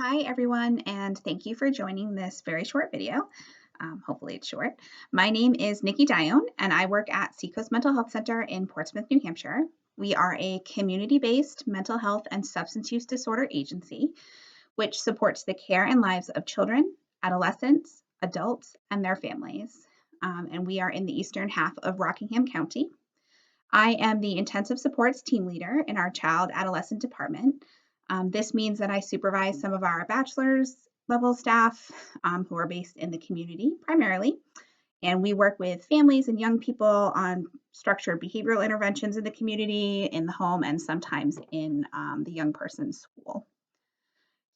Hi, everyone, and thank you for joining this very short video. Hopefully it's short. My name is Nikki Dione, and I work at Seacoast Mental Health Center in Portsmouth, New Hampshire. We are a community-based mental health and substance use disorder agency, which supports the care and lives of children, adolescents, adults, and their families. And we are in the eastern half of Rockingham County. I am the intensive supports team leader in our child adolescent department. This means that I supervise some of our bachelor's level staff who are based in the community primarily. And we work with families and young people on structured behavioral interventions in the community, in the home, and sometimes in the young person's school.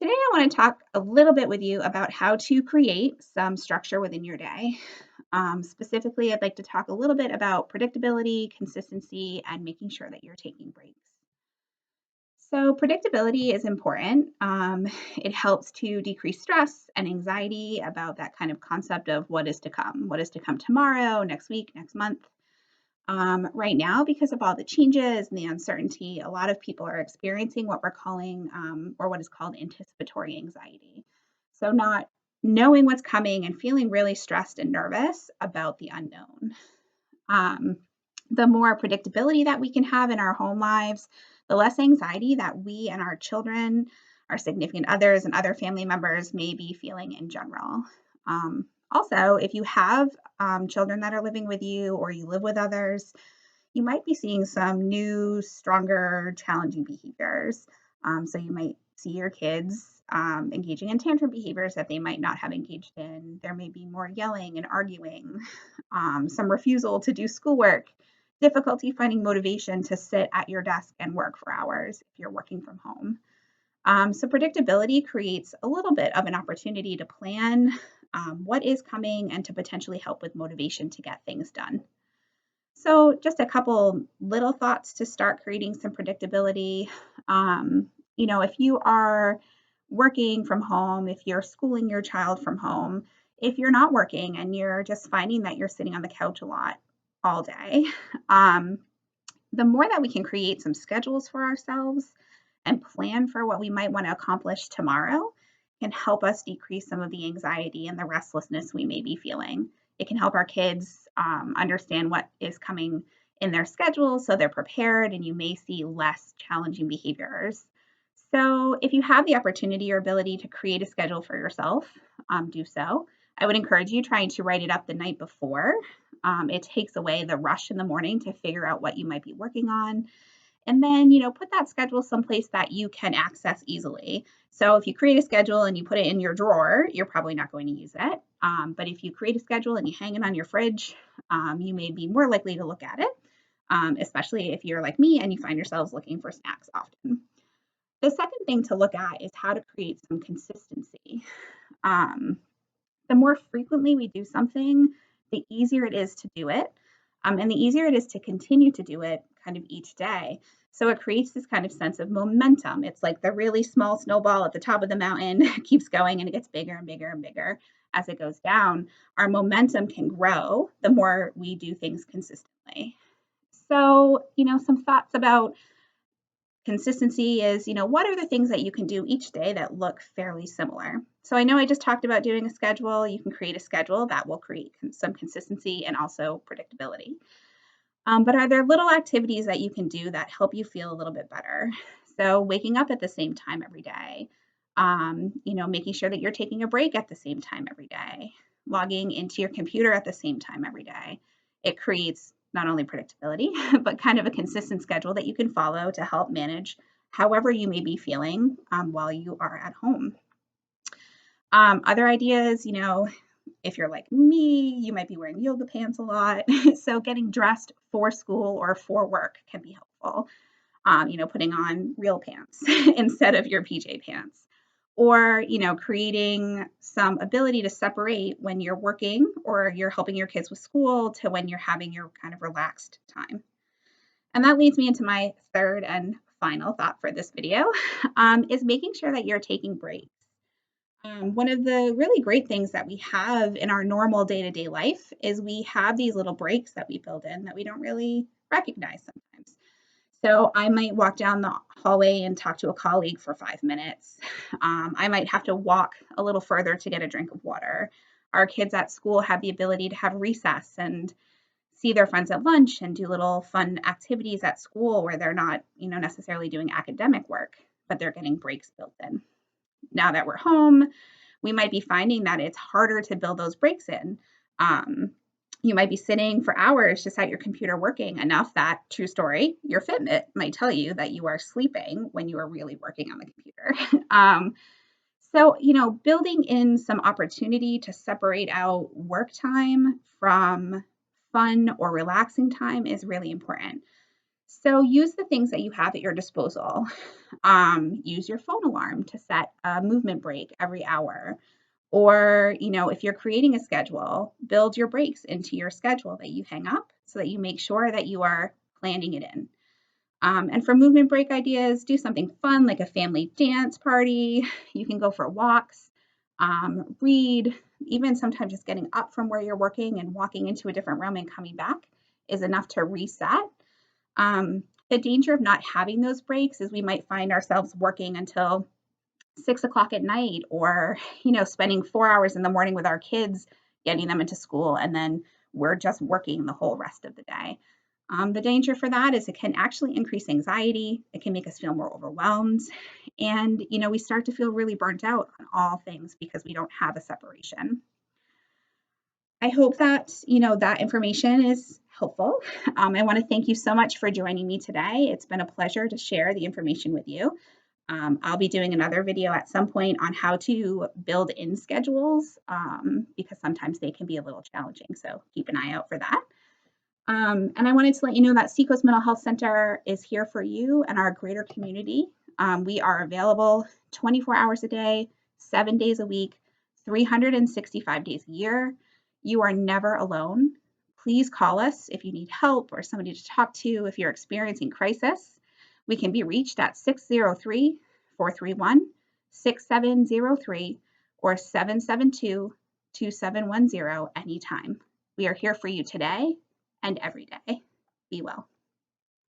Today, I want to talk a little bit with you about how to create some structure within your day. Specifically, I'd like to talk a little bit about predictability, consistency, and making sure that you're taking breaks. So, predictability is important. It helps to decrease stress and anxiety about that kind of concept of what is to come tomorrow, next week, next month. Right now, because of all the changes and the uncertainty, a lot of people are experiencing what we're calling or what is called anticipatory anxiety. So, not knowing what's coming and feeling really stressed and nervous about the unknown. Um, the more predictability that we can have in our home lives, the less anxiety that we and our children, our significant others, and other family members may be feeling in general. Also, if you have children that are living with you or you live with others, you might be seeing some new, stronger, challenging behaviors. So you might see your kids engaging in tantrum behaviors that they might not have engaged in. There may be more yelling and arguing, some refusal to do schoolwork, difficulty finding motivation to sit at your desk and work for hours if you're working from home. So predictability creates a little bit of an opportunity to plan what is coming and to potentially help with motivation to get things done. So, just a couple little thoughts to start creating some predictability. If you are working from home, if you're schooling your child from home, if you're not working and you're just finding that you're sitting on the couch a lot all day, um, the more that we can create some schedules for ourselves and plan for what we might want to accomplish tomorrow can help us decrease some of the anxiety and the restlessness we may be feeling. It can help our kids understand what is coming in their schedule so they're prepared and you may see less challenging behaviors. So, if you have the opportunity or ability to create a schedule for yourself, do so. I would encourage you trying to write it up the night before. It takes away the rush in the morning to figure out what you might be working on. And then, put that schedule someplace that you can access easily. So if you create a schedule and you put it in your drawer, you're probably not going to use it. But if you create a schedule and you hang it on your fridge, you may be more likely to look at it, especially if you're like me and you find yourselves looking for snacks often. The second thing to look at is how to create some consistency. Um, the more frequently we do something, the easier it is to do it. And the easier it is to continue to do it kind of each day. So it creates this kind of sense of momentum. It's like the really small snowball at the top of the mountain keeps going and it gets bigger and bigger and bigger as it goes down. Our momentum can grow the more we do things consistently. So, some thoughts about consistency is, what are the things that you can do each day that look fairly similar? So I know I just talked about doing a schedule. You can create a schedule that will create some consistency and also predictability. But are there little activities that you can do that help you feel a little bit better? So waking up at the same time every day, making sure that you're taking a break at the same time every day, logging into your computer at the same time every day. It creates not only predictability, but kind of a consistent schedule that you can follow to help manage however you may be feeling while you are at home. Other ideas, if you're like me, you might be wearing yoga pants a lot. So getting dressed for school or for work can be helpful. Putting on real pants instead of your PJ pants. Or, creating some ability to separate when you're working or you're helping your kids with school to when you're having your kind of relaxed time. And that leads me into my third and final thought for this video, is making sure that you're taking breaks. One of the really great things that we have in our normal day-to-day life is we have these little breaks that we build in that we don't really recognize sometimes. So I might walk down the hallway and talk to a colleague for 5 minutes. I might have to walk a little further to get a drink of water. Our kids at school have the ability to have recess and see their friends at lunch and do little fun activities at school where they're not, necessarily doing academic work, but they're getting breaks built in. Now that we're home, we might be finding that it's harder to build those breaks in. Um, you might be sitting for hours just at your computer working enough that, true story, your Fitbit might tell you that you are sleeping when you are really working on the computer. So, building in some opportunity to separate out work time from fun or relaxing time is really important. So, use the things that you have at your disposal. Use your phone alarm to set a movement break every hour. Or, if you're creating a schedule, build your breaks into your schedule that you hang up so that you make sure that you are planning it in. And for movement break ideas, do something fun like a family dance party. You can go for walks, read, even sometimes just getting up from where you're working and walking into a different room and coming back is enough to reset. The danger of not having those breaks is we might find ourselves working until 6 o'clock at night, or spending 4 hours in the morning with our kids getting them into school, and then we're just working the whole rest of the day. The danger for that is it can actually increase anxiety. It can make us feel more overwhelmed, and we start to feel really burnt out on all things because we don't have a separation. I hope that that information is helpful. I want to thank you so much for joining me today. It's been a pleasure to share the information with you. I'll be doing another video at some point on how to build in schedules, because sometimes they can be a little challenging. So keep an eye out for that. And I wanted to let you know that Seacoast Mental Health Center is here for you and our greater community. We are available 24 hours a day, 7 days a week, 365 days a year. You are never alone. Please call us if you need help or somebody to talk to if you're experiencing crisis. We can be reached at 603-431-6703 or 772-2710 anytime. We are here for you today and every day. Be well.